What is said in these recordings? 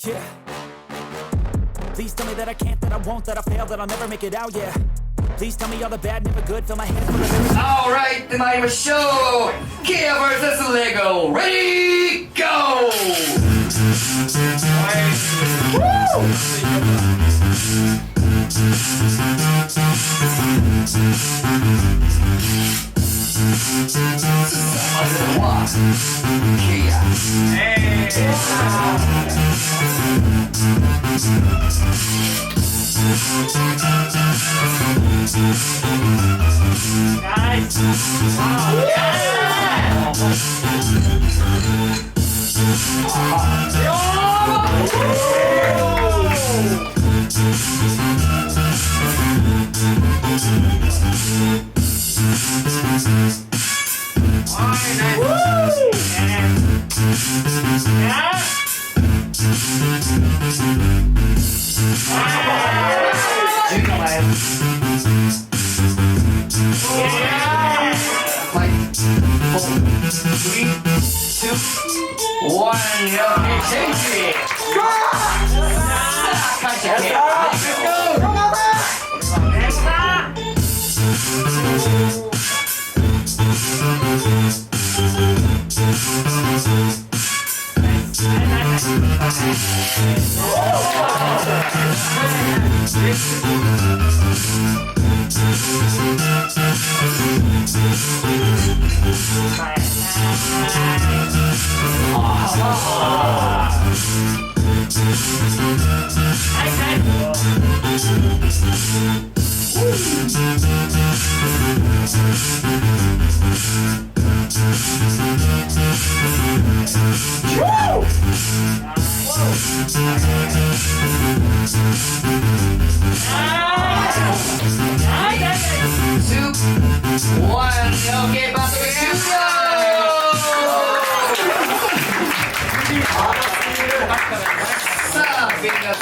Yeah. Please tell me that I can't, that I won't, that I fail, that I'll never make it out, yeah. Please tell me all the bad, never good, fill my hands full of everything. Alright, で参りましょう KIA vs LEGO Ready Go! KIA Nice! Wow!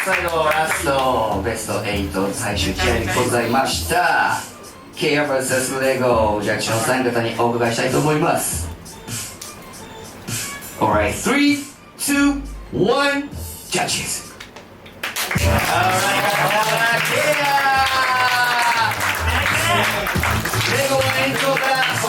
最後ラストベスト8最終試合でございました KIA vs LEGO ジャッジの3方にお伺いしたいと思います Alright 3, 2, 1 Judges Alright KIA レゴの延長からそ